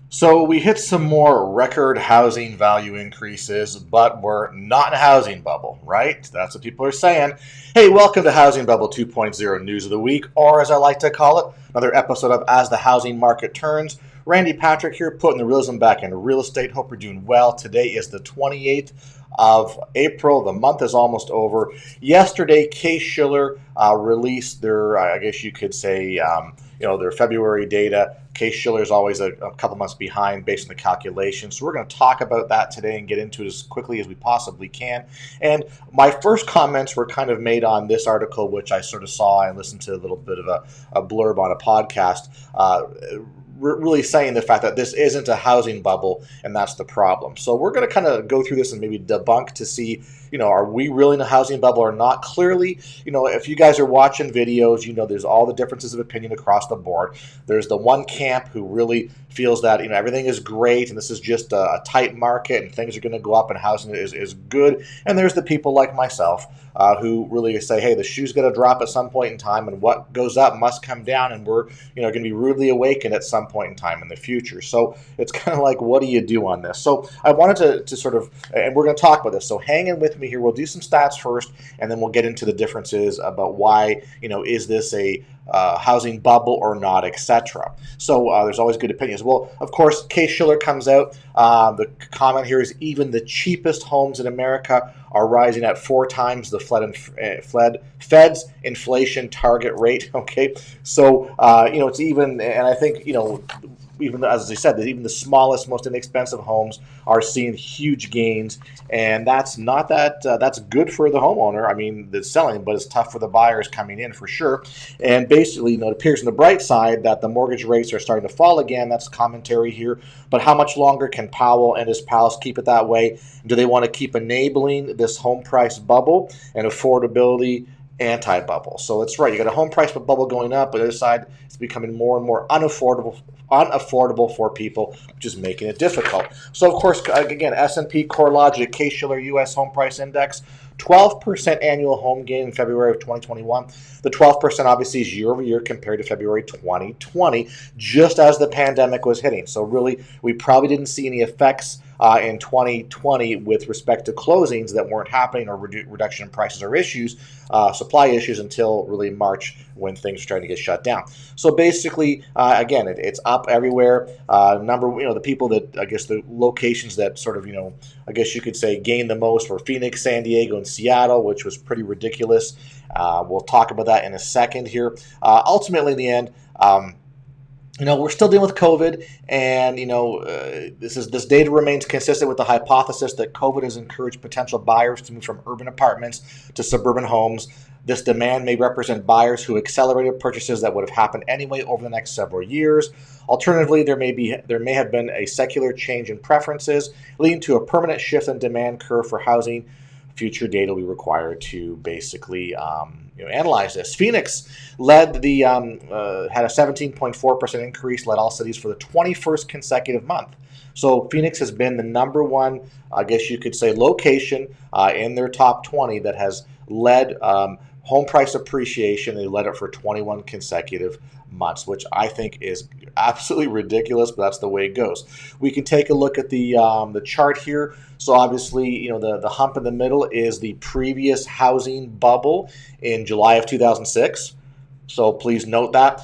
So we hit some more record housing value increases, but we're not in a housing bubble, right? That's what people are saying. Hey, welcome to Housing Bubble 2.0 News of the Week, or as I like to call it, another episode of As the Housing Market Turns. Randy Patrick here, putting the realism back into real estate. Hope you're doing well. Today is the 28th of April. The month is almost over. Yesterday, Case-Shiller released their, I guess you could say, their February data. Case-Shiller is always a couple months behind based on the calculation. So we're going to talk about that today and get into it as quickly as we possibly can. And my first comments were kind of made on this article, which I sort of saw and listened to a little bit of a blurb on a podcast, really saying the fact that this isn't a housing bubble, and that's the problem. So we're going to kind of go through this and maybe debunk to see, are we really in a housing bubble or not? Clearly, if you guys are watching videos, there's all the differences of opinion across the board. There's the one camp who really feels that, everything is great and this is just a tight market and things are going to go up and housing is good. And there's the people like myself who really say, hey, the shoe's going to drop at some point in time, and what goes up must come down, and we're going to be rudely awakened at some point in time in the future. So it's kind of like, what do you do on this? So I wanted to sort of, and we're going to talk about this. So hang in with me here. We'll do some stats first, and then we'll get into the differences about why, is this a housing bubble or not, etc. So there's always good opinions. Well, of course, Case-Shiller comes out. The comment here is even the cheapest homes in America are rising at 4 times the Fed's inflation target rate. Okay, so it's even, and I think even as I said, that even the smallest, most inexpensive homes are seeing huge gains, and that's not that's good for the homeowner. I mean, that's selling, but it's tough for the buyers coming in for sure. And basically, it appears on the bright side that the mortgage rates are starting to fall again. That's commentary here. But how much longer can Powell and his pals keep it that way? Do they want to keep enabling this home price bubble and affordability anti-bubble? So it's right. You got a home price bubble going up, but the other side, it's becoming more and more unaffordable for people, which is making it difficult. So of course, again, S&P CoreLogic Case-Shiller U.S. Home Price Index, 12% annual home gain in February of 2021. The 12% obviously is year over year compared to February 2020, just as the pandemic was hitting. So really, we probably didn't see any effects in 2020 with respect to closings that weren't happening, or reduction in prices or supply issues, until really March, when things were starting to get shut down. So basically, again, it's up everywhere. The people that, I guess, the locations that sort of, I guess you could say gained the most were Phoenix, San Diego, and Seattle, which was pretty ridiculous. We'll talk about that in a second here. Ultimately, in the end, we're still dealing with COVID, and this data remains consistent with the hypothesis that COVID has encouraged potential buyers to move from urban apartments to suburban homes. This demand may represent buyers who accelerated purchases that would have happened anyway over the next several years. Alternatively, there may have been a secular change in preferences, leading to a permanent shift in demand curve for housing. Future data will be required to basically analyze this. Phoenix led had a 17.4% increase, led all cities for the 21st consecutive month. So Phoenix has been the number one, I guess you could say, location in their top 20 that has led home price appreciation. They led it for 21 consecutive months, which I think is absolutely ridiculous, but that's the way it goes. We can take a look at the chart here. So obviously, the hump in the middle is the previous housing bubble in July of 2006. So please note that.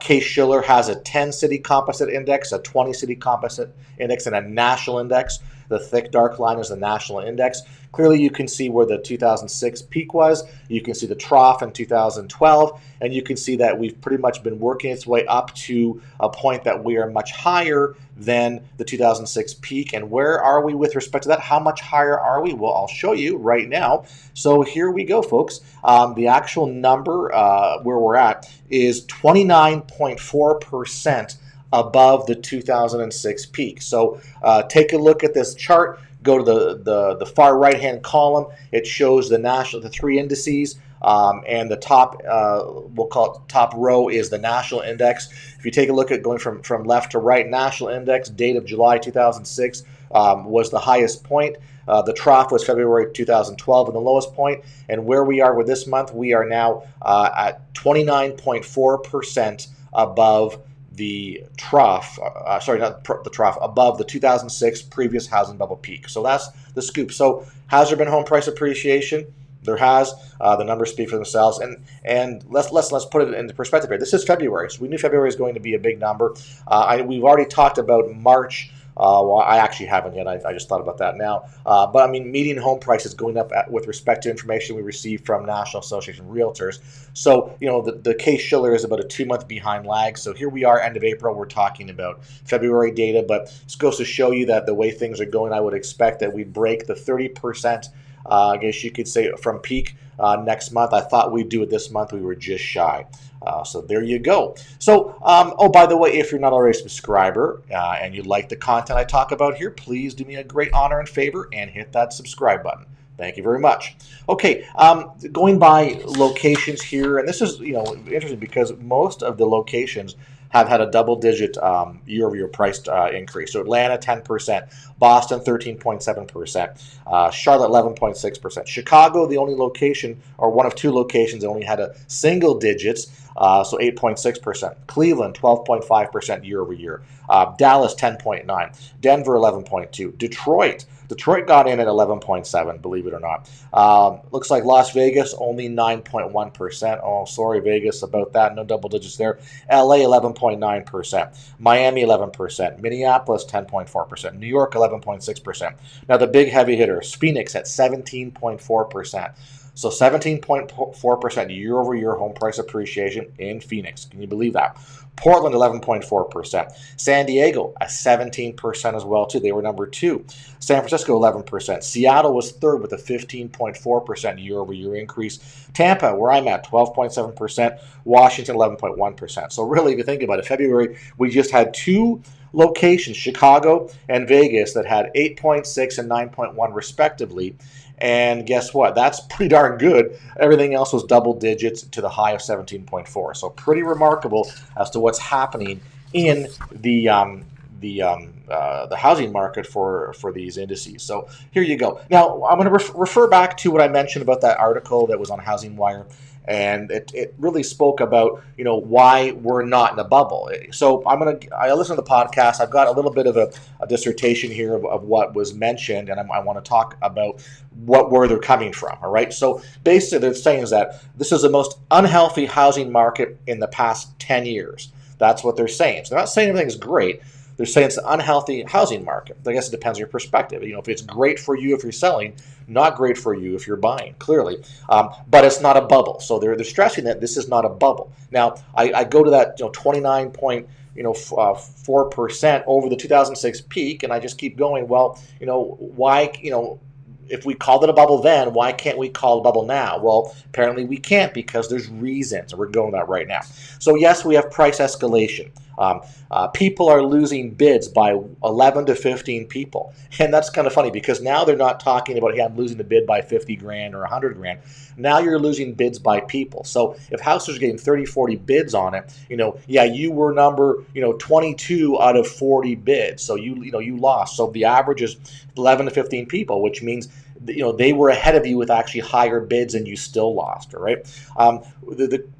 Case-Shiller has a 10-city composite index, a 20-city composite index, and a national index. The thick dark line is the national index. Clearly, you can see where the 2006 peak was. You can see the trough in 2012, and you can see that we've pretty much been working its way up to a point that we are much higher than the 2006 peak. And where are we with respect to that? How much higher are we? Well, I'll show you right now. So here we go, folks. The actual number where we're at is 29.4% above the 2006 peak. So take a look at this chart. Go to the far right hand column. It shows the 3 indices, and the top, we'll call it top row, is the national index. If you take a look at going from left to right, national index, date of July 2006 was the highest point. The trough was February 2012 and the lowest point. And where we are with this month, we are now at 29.4% above the trough, the trough, above the 2006 previous housing bubble peak. So that's the scoop. So has there been home price appreciation? There has. The numbers speak for themselves, and let's put it into perspective here. This is February, so we knew February is going to be a big number. We've already talked about March. Well, I actually haven't yet. I just thought about that now. But I mean, median home prices going up with respect to information we received from National Association of Realtors. So, the Case-Shiller is about a 2-month behind lag. So here we are, end of April. We're talking about February data, but this goes to show you that the way things are going, I would expect that we break the 30%. I guess you could say from peak next month. I thought we'd do it this month. We were just shy. So there you go. So, by the way, if you're not already a subscriber and you like the content I talk about here, please do me a great honor and favor and hit that subscribe button. Thank you very much. Okay, going by locations here, and this is interesting because most of the locations have had a double-digit year-over-year price increase. So Atlanta, 10%, Boston, 13.7%, Charlotte, 11.6%. Chicago, the only location, or one of two locations that only had a single digits, so 8.6%. Cleveland, 12.5% year-over-year. Dallas, 10.9%. Denver, 11.2%. Detroit got in at 11.7%, believe it or not. Looks like Las Vegas, only 9.1%. Oh, sorry, Vegas, about that. No double digits there. LA, 11.9%. Miami, 11%. Minneapolis, 10.4%. New York, 11.6%. Now, the big heavy hitters, Phoenix at 17.4%. So 17.4% year-over-year home price appreciation in Phoenix. Can you believe that? Portland, 11.4%. San Diego, at 17% as well, too. They were number 2. San Francisco, 11%. Seattle was third with a 15.4% year-over-year increase. Tampa, where I'm at, 12.7%. Washington, 11.1%. So really, if you think about it, February, we just had 2 locations, Chicago and Vegas, that had 8.6 and 9.1 respectively. And guess what? That's pretty darn good. Everything else was double digits to the high of 17.4. So pretty remarkable as to what's happening in the housing market for these indices. So here you go. Now I'm going to refer back to what I mentioned about that article that was on Housing Wire. And it really spoke about, why we're not in a bubble. So I listened to the podcast. I've got a little bit of a dissertation here of what was mentioned, and I want to talk about where they're coming from. All right. So basically, they're saying is that this is the most unhealthy housing market in the past 10 years. That's what they're saying. So they're not saying everything's great. They're saying it's an unhealthy housing market. I guess it depends on your perspective. If it's great for you if you're selling, not great for you if you're buying, clearly. But it's not a bubble. So they're stressing that this is not a bubble. Now, I go to that 29.4% over the 2006 peak, and I just keep going. Well, why, if we called it a bubble then, why can't we call it a bubble now? Well, apparently we can't because there's reasons, and we're going that right now. So yes, we have price escalation. People are losing bids by 11 to 15 people. And that's kind of funny because now they're not talking about, hey, I'm losing the bid by 50 grand or 100 grand. Now you're losing bids by people. So if houses are getting 30, 40 bids on it, you were number, 22 out of 40 bids. So you lost. So the average is 11 to 15 people, which means they were ahead of you with actually higher bids and you still lost, all right?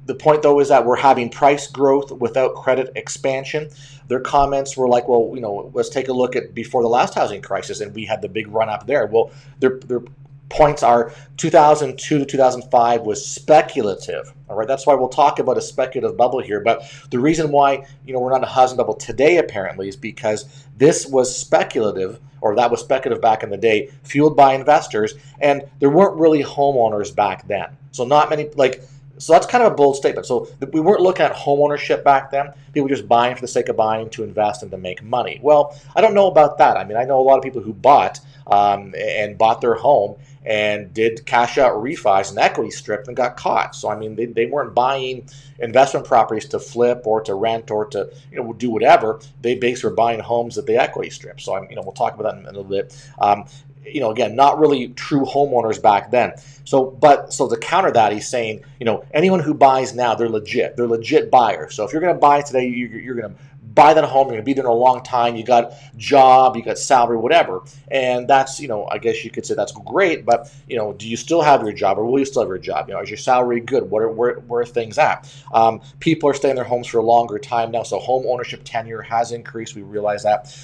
The point, though, is that we're having price growth without credit expansion. Their comments were like, well, let's take a look at before the last housing crisis, and we had the big run up there. Well, their points are 2002 to 2005 was speculative. All right, that's why we'll talk about a speculative bubble here. But the reason why we're not in a housing bubble today apparently is because this was speculative, or that was speculative back in the day, fueled by investors, and there weren't really homeowners back then. So not many So that's kind of a bold statement. So we weren't looking at home ownership back then. People were just buying for the sake of buying to invest and to make money. Well, I don't know about that. I mean, I know a lot of people who bought and bought their home and did cash out refis and equity stripped and got caught. So, I mean, they weren't buying investment properties to flip or to rent or to do whatever. They basically were buying homes that they equity stripped. So, we'll talk about that in a little bit. Again, not really true homeowners back then. So to counter that, he's saying, anyone who buys now, they're legit. They're legit buyers. So if you're going to buy today, you're going to buy that home. You're going to be there in a long time. You got job, you got salary, whatever. And that's, I guess you could say that's great, but, do you still have your job, or will you still have your job? Is your salary good? Where are things at? People are staying in their homes for a longer time now, so home ownership tenure has increased. We realize that.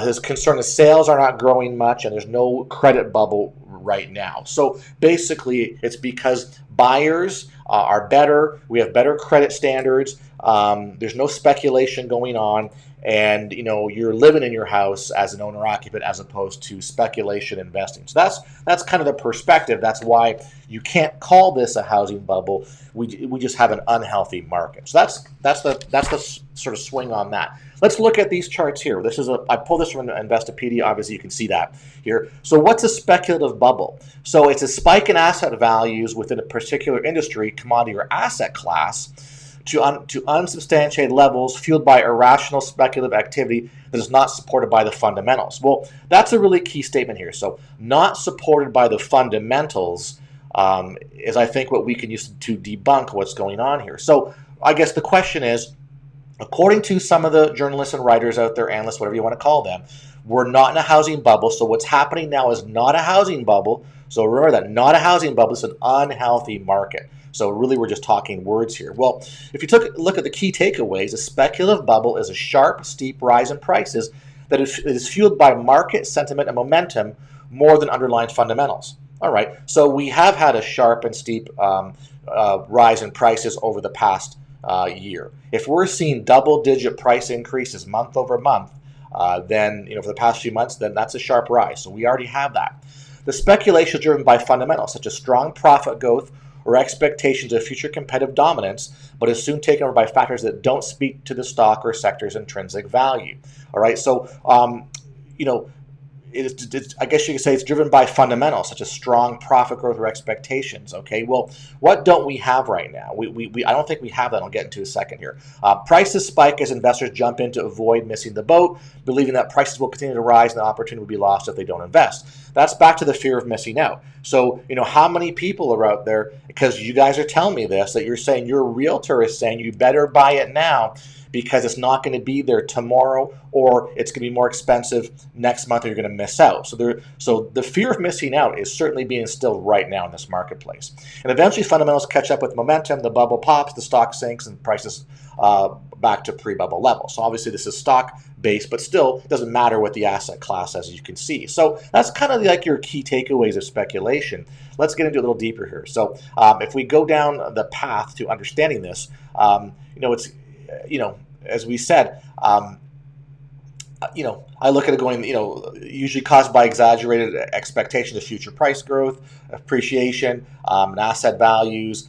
His concern is sales are not growing much, and there's no credit bubble right now. So basically, it's because buyers are better. We have better credit standards. There's no speculation going on, and you're living in your house as an owner occupant as opposed to speculation investing. So that's kind of the perspective. That's why you can't call this a housing bubble. We just have an unhealthy market. So that's the sort of swing on that. Let's look at these charts here. I pulled this from Investopedia. Obviously, you can see that here. So what's a speculative bubble? So it's a spike in asset values within a particular industry, commodity, or asset class to unsubstantiated levels fueled by irrational speculative activity that is not supported by the fundamentals. Well, that's a really key statement here. So not supported by the fundamentals is, I think, what we can use to debunk what's going on here. So I guess the question is, according to some of the journalists and writers out there, analysts, whatever you want to call them, we're not in a housing bubble. So what's happening now is not a housing bubble. So remember that, not a housing bubble. It's an unhealthy market. So really, we're just talking words here. Well, if you look at the key takeaways, a speculative bubble is a sharp, steep rise in prices that is fueled by market sentiment and momentum more than underlying fundamentals. All right, so we have had a sharp and steep rise in prices over the past year. If we're seeing double-digit price increases month over month, then for the past few months, then that's a sharp rise. So we already have that. The speculation is driven by fundamentals such as strong profit growth or expectations of future competitive dominance, but is soon taken over by factors that don't speak to the stock or sector's intrinsic value. All right, so I guess you could say it's driven by fundamentals such as strong profit growth or expectations. Okay, well, what don't we have right now? I don't think we have that. I'll get into a second here. Prices spike as investors jump in to avoid missing the boat, believing that prices will continue to rise and the opportunity will be lost if they don't invest. That's back to the fear of missing out. So, how many people are out there, because you guys are telling me this, that you're saying, your realtor is saying you better buy it now because it's not going to be there tomorrow, or it's going to be more expensive next month, or you're going to miss out. So the fear of missing out is certainly being instilled right now in this marketplace. And eventually fundamentals catch up with momentum, the bubble pops, the stock sinks, and prices back to pre-bubble levels. So obviously this is stock-based, but still it doesn't matter what the asset class, as you can see. So that's kind of like your key takeaways of speculation. Let's get into a little deeper here. So if we go down the path to understanding this, it's as we said, I look at it going, usually caused by exaggerated expectations of future price growth, appreciation, and asset values,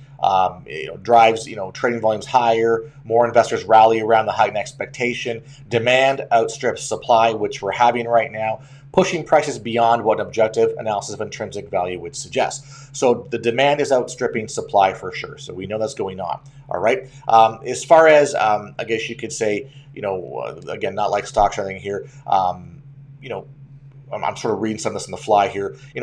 drives, trading volumes higher, more investors rally around the heightened expectation, demand outstrips supply, which we're having right now, pushing prices beyond what objective analysis of intrinsic value would suggest. So the demand is outstripping supply for sure. So we know that's going on. All right. As far as, I guess you could say, again, not like stocks or anything here, I'm sort of reading some of this on the fly here. In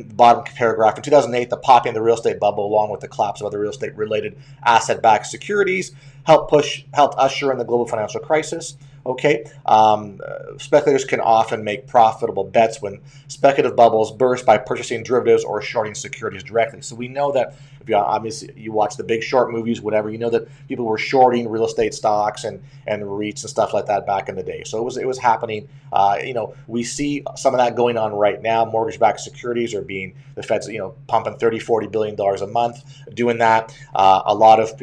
the bottom paragraph, in 2008, the popping of the real estate bubble, along with the collapse of other real estate-related asset-backed securities, helped usher in the global financial crisis. Okay, speculators can often make profitable bets when speculative bubbles burst by purchasing derivatives or shorting securities directly. So we know that if you watch the Big Short movies, whatever, you know that people were shorting real estate stocks and REITs and stuff like that back in the day. So it was happening. We see some of that going on right now. Mortgage-backed securities are being, the Fed's pumping $30-40 billion a month doing that. A lot of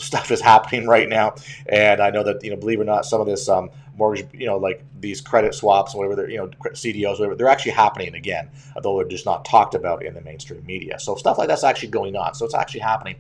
stuff is happening right now, and I know that believe it or not, some of this mortgage, like these credit swaps, whatever they're, CDOs, whatever, they're actually happening again, although they're just not talked about in the mainstream media. So stuff like that's actually going on. So it's actually happening.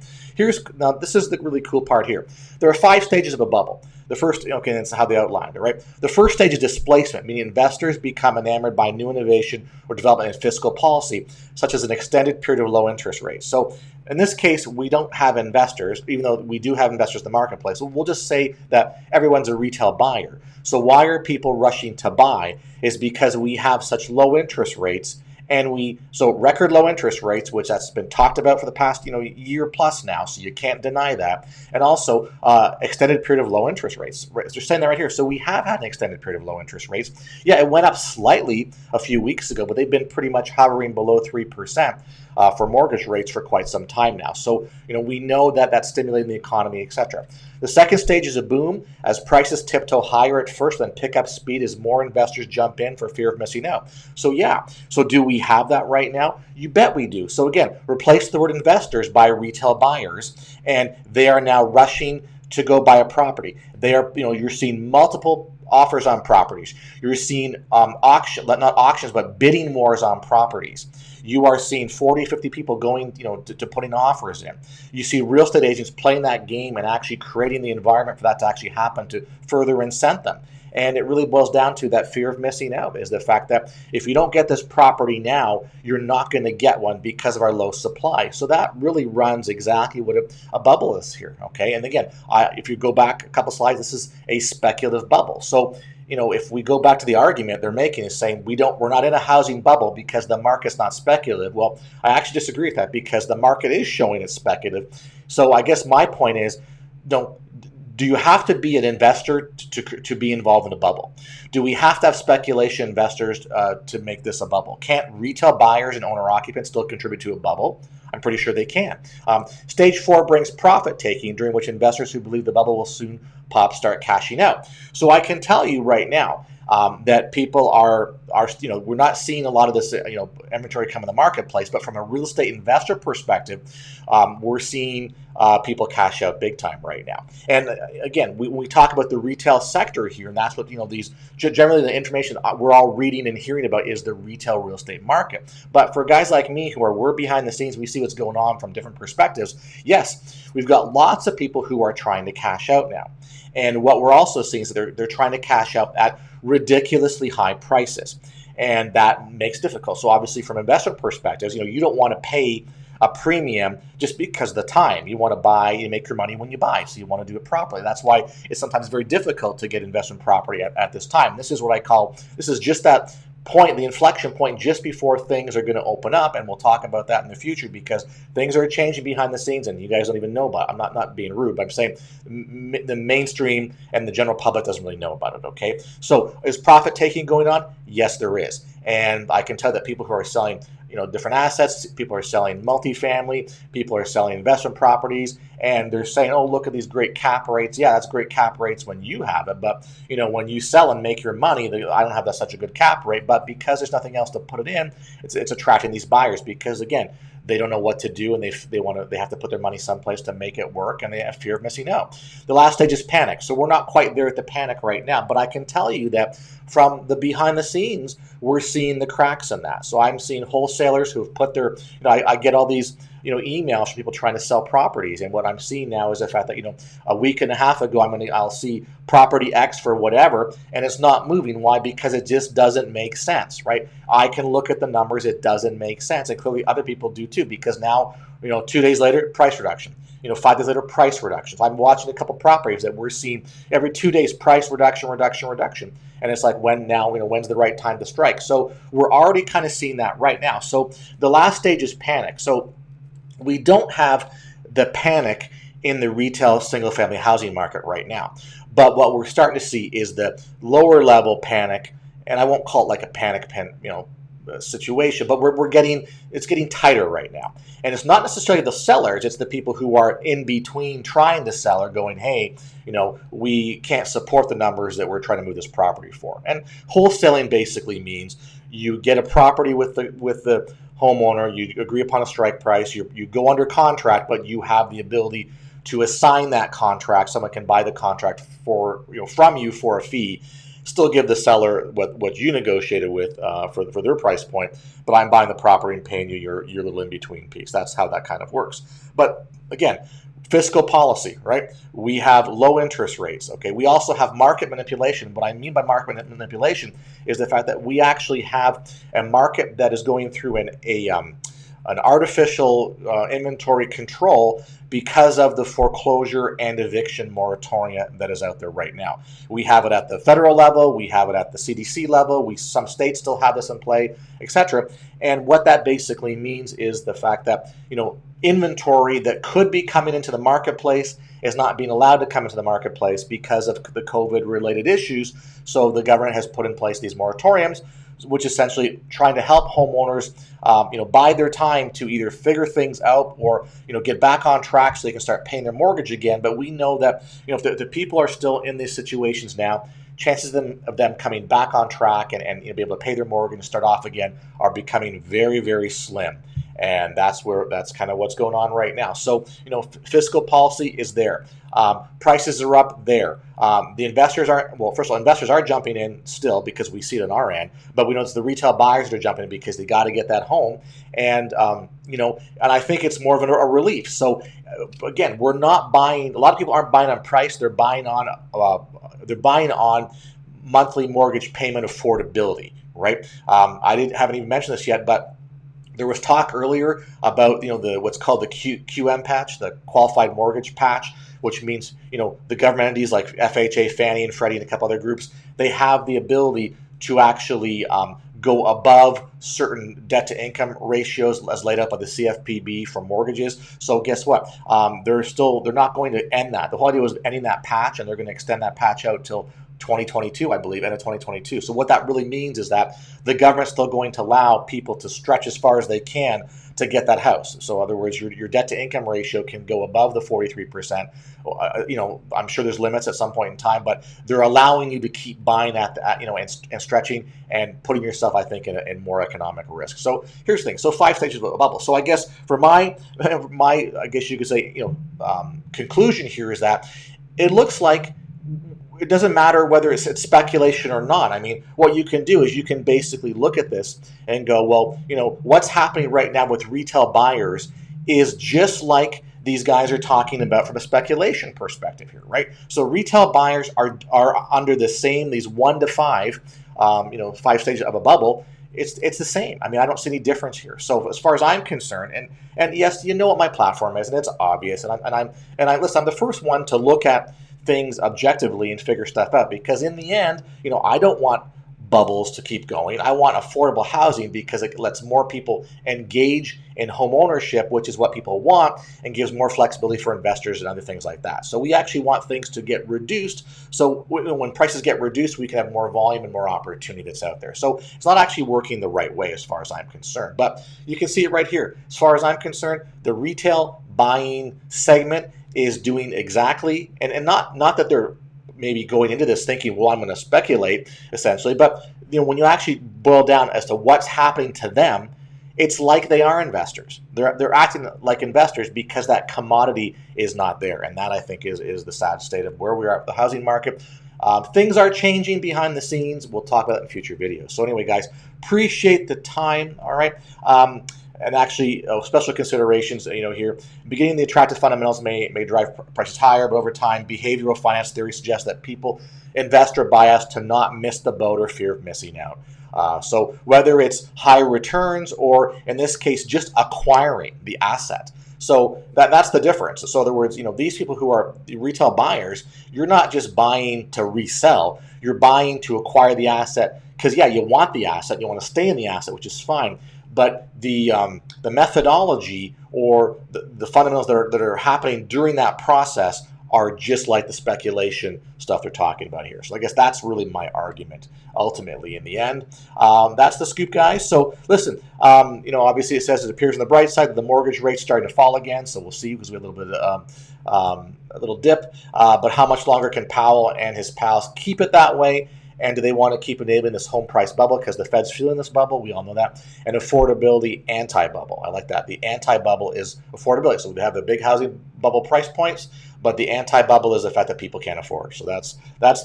Now this is the really cool part here. There are 5 stages of a bubble. The first, that's how they outlined it, right? The first stage is displacement, meaning investors become enamored by new innovation or development in fiscal policy, such as an extended period of low interest rates. So in this case, we don't have investors, even though we do have investors in the marketplace. We'll just say that everyone's a retail buyer. So why are people rushing to buy? Is because we have such low interest rates And so record low interest rates, which that's been talked about for the past year plus now, so you can't deny that. And also extended period of low interest rates. They're saying that right here. So we have had an extended period of low interest rates. Yeah, it went up slightly a few weeks ago, but they've been pretty much hovering below 3%. For mortgage rates for quite some time now. So, we know that that's stimulating the economy, etc. The second stage is a boom as prices tiptoe higher at first, then pick up speed as more investors jump in for fear of missing out. So, yeah. So, do we have that right now? You bet we do. So, again, replace the word investors by retail buyers, and they are now rushing to go buy a property. They are, you're seeing multiple offers on properties. You're seeing not auctions, but bidding wars on properties. You are seeing 40, 50 people going, to putting offers in. You see real estate agents playing that game and actually creating the environment for that to actually happen to further incent them. And it really boils down to that fear of missing out, is the fact that if you don't get this property now, you're not going to get one because of our low supply. So that really runs exactly what a bubble is here. Okay. And again, if you go back a couple slides, this is a speculative bubble. So, if we go back to the argument they're making is saying we're not in a housing bubble because the market's not speculative. Well, I actually disagree with that, because the market is showing it's speculative. So I guess my point is, do you have to be an investor to be involved in a bubble? Do we have to have speculation investors to make this a bubble? Can't retail buyers and owner occupants still contribute to a bubble? I'm pretty sure they can. Stage 4 brings profit taking, during which investors who believe the bubble will soon pop start cashing out. So I can tell you right now that people are we're not seeing a lot of this inventory come in the marketplace, but from a real estate investor perspective, we're seeing people cash out big time right now. And again, when we talk about the retail sector here, and that's what these generally the information we're all reading and hearing about is the retail real estate market. But for guys like me we're behind the scenes, we see what's going on from different perspectives. Yes, we've got lots of people who are trying to cash out now. And what we're also seeing is that they're trying to cash out at ridiculously high prices, and that makes it difficult. So obviously, from investment perspectives, you don't want to pay a premium just because of the time. You want to buy, you make your money when you buy, so you want to do it properly. That's why it's sometimes very difficult to get investment property at this time. This is just that point, the inflection point just before things are going to open up, and we'll talk about that in the future, because things are changing behind the scenes and you guys don't even know about it. I'm not being rude, but I'm saying the mainstream and the general public doesn't really know about it. Okay, so is profit taking going on? Yes, there is. And I can tell that people who are selling different assets, people are selling multifamily, people are selling investment properties, and they're saying, oh, look at these great cap rates. Yeah, that's great cap rates when you have it, but when you sell and make your money, I don't have that such a good cap rate. But because there's nothing else to put it in, it's attracting these buyers, because again, they don't know what to do, and they have to put their money someplace to make it work, and they have fear of missing out. The last stage is panic. So we're not quite there at the panic right now, but I can tell you that from the behind the scenes, we're seeing the cracks in that. So I'm seeing wholesalers who have put their, I get all these emails from people trying to sell properties, and what I'm seeing now is the fact that a week and a half ago I'll see property X for whatever, and it's not moving. Why? Because it just doesn't make sense, right? I can look at the numbers, it doesn't make sense, and clearly other people do too, because now 2 days later, price reduction. 5 days later, price reductions. I'm watching a couple properties that we're seeing every 2 days, price reduction. And it's like, when's the right time to strike? So we're already kind of seeing that right now. So the last stage is panic. So we don't have the panic in the retail single-family housing market right now. But what we're starting to see is the lower level panic, and I won't call it like a panic situation, but it's getting tighter right now. And it's not necessarily the sellers, it's the people who are in between trying to sell are going, hey, we can't support the numbers that we're trying to move this property for. And wholesaling basically means you get a property with the homeowner, you agree upon a strike price, you go under contract, but you have the ability to assign that contract. Someone can buy the contract from you for a fee, still give the seller what you negotiated with for their price point, but I'm buying the property and paying you your little in-between piece. That's how that kind of works. But again, fiscal policy, right? We have low interest rates, okay? We also have market manipulation. What I mean by market manipulation is the fact that we actually have a market that is going through an artificial inventory control because of the foreclosure and eviction moratorium that is out there right now. We have it at the federal level, we have it at the CDC level, some states still have this in play, etc. And what that basically means is the fact that, inventory that could be coming into the marketplace is not being allowed to come into the marketplace because of the COVID-related issues. So the government has put in place these moratoriums, which essentially trying to help homeowners, buy their time to either figure things out or, get back on track so they can start paying their mortgage again. But we know that, if the people are still in these situations now, chances of them coming back on track and be able to pay their mortgage and start off again are becoming very, very slim. And that's kind of what's going on right now. So, fiscal policy is there. Prices are up there. The investors aren't, well, first of all, investors are jumping in still because we see it on our end, but we know it's the retail buyers that are jumping in because they got to get that home. And, and I think it's more of a relief. So again, we're not buying, a lot of people aren't buying on price. They're buying on monthly mortgage payment affordability, right? I haven't even mentioned this yet, but there was talk earlier about what's called the QM patch, the Qualified Mortgage Patch, which means the government entities like FHA, Fannie, and Freddie, and a couple other groups, they have the ability to actually go above certain debt-to-income ratios as laid out by the CFPB for mortgages. So guess what? They're not going to end that. The whole idea was ending that patch, and they're going to extend that patch out till 2022, I believe, end of 2022. So what that really means is that the government's still going to allow people to stretch as far as they can to get that house. So in other words, your debt-to-income ratio can go above the 43%. I'm sure there's limits at some point in time, but they're allowing you to keep buying and stretching and putting yourself, I think, in more economic risk. So here's the thing. So 5 stages of a bubble. So I guess for my I guess you could say, conclusion here is that it looks like it doesn't matter whether it's speculation or not. I mean, what you can do is you can basically look at this and go, well, what's happening right now with retail buyers is just like these guys are talking about from a speculation perspective here, right? So retail buyers are under the same, these 1 to 5, 5 stages of a bubble. It's the same. I mean, I don't see any difference here. So as far as I'm concerned, and yes, you know what my platform is, and it's obvious, and I'm the first one to look at things objectively and figure stuff out, because in the end, I don't want bubbles to keep going. I want affordable housing because it lets more people engage in home ownership, which is what people want, and gives more flexibility for investors and other things like that. So we actually want things to get reduced. So when prices get reduced, we can have more volume and more opportunity that's out there. So it's not actually working the right way as far as I'm concerned. But you can see it right here. As far as I'm concerned, the retail buying segment is doing exactly, and not that they're maybe going into this thinking, well, I'm going to speculate, essentially, but when you actually boil down as to what's happening to them, it's like they are investors. They're acting like investors because that commodity is not there, and that, I think, is the sad state of where we are at the housing market. Things are changing behind the scenes. We'll talk about that in future videos. So anyway, guys, appreciate the time. All right. And actually, special considerations, here. Beginning, the attractive fundamentals may drive prices higher, but over time, behavioral finance theory suggests that people invest or bias to not miss the boat or fear of missing out. So whether it's high returns or, in this case, just acquiring the asset. So that's the difference. So in other words, these people who are the retail buyers, you're not just buying to resell. You're buying to acquire the asset because, yeah, you want the asset. You want to stay in the asset, which is fine. But the methodology or the fundamentals that are happening during that process are just like the speculation stuff they're talking about here. So I guess that's really my argument ultimately in the end. That's the scoop, guys. So listen, obviously it says it appears on the bright side that the mortgage rate's starting to fall again. So we'll see, because we have a little bit of a little dip. But how much longer can Powell and his pals keep it that way? And do they want to keep enabling this home price bubble because the Fed's feeling this bubble? We all know that. And affordability anti-bubble. I like that. The anti-bubble is affordability. So we have the big housing bubble price points, but the anti-bubble is the fact that people can't afford. So that's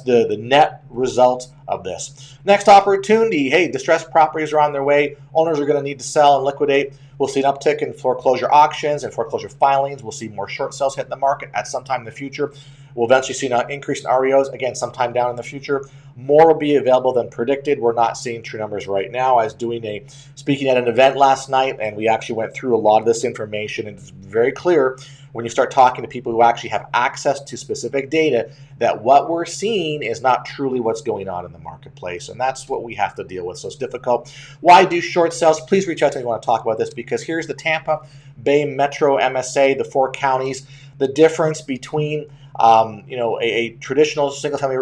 the net result of this. Next opportunity. Hey, distressed properties are on their way. Owners are going to need to sell and liquidate. We'll see an uptick in foreclosure auctions and foreclosure filings. We'll see more short sales hit in the market at some time in the future. We'll eventually see an increase in REOs, again, sometime down in the future. More will be available than predicted. We're not seeing true numbers right now. I was speaking at an event last night, and we actually went through a lot of this information, and it's very clear when you start talking to people who actually have access to specific data that what we're seeing is not truly what's going on in the marketplace, and that's what we have to deal with. So it's difficult. Why do short sales? Please reach out to me if you want to talk about this, because here's the Tampa Bay Metro MSA, the 4 counties, the difference between a traditional single-family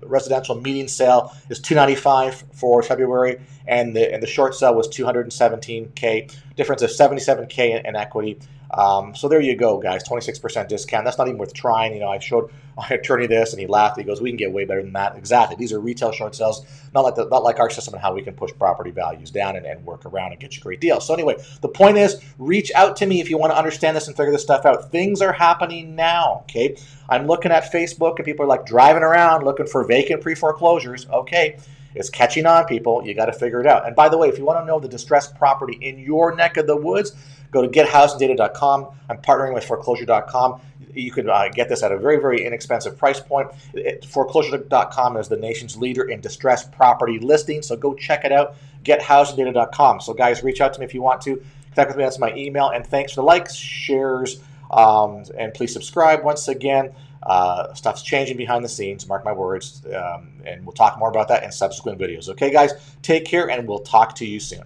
residential median sale is $295 for February, and the short sale was $217K. Difference of $77K in equity. So there you go, guys. 26% discount. That's not even worth trying. I showed my attorney this, and he laughed. He goes, "We can get way better than that." Exactly. These are retail short sales, not like our system and how we can push property values down and work around and get you great deals. So anyway, the point is, reach out to me if you want to understand this and figure this stuff out. Things are happening now. Okay. I'm looking at Facebook, and people are like driving around looking for vacant pre-foreclosures. Okay. It's catching on, people. You got to figure it out. And by the way, if you want to know the distressed property in your neck of the woods, go to gethousingdata.com. I'm partnering with foreclosure.com. You can get this at a very, very inexpensive price point. Foreclosure.com is the nation's leader in distressed property listings, so go check it out, gethousingdata.com. So guys, reach out to me if you want to. Connect with me. That's my email. And thanks for the likes, shares, and please subscribe once again. Stuff's changing behind the scenes, mark my words, and we'll talk more about that in subsequent videos. Okay, guys, take care, and we'll talk to you soon.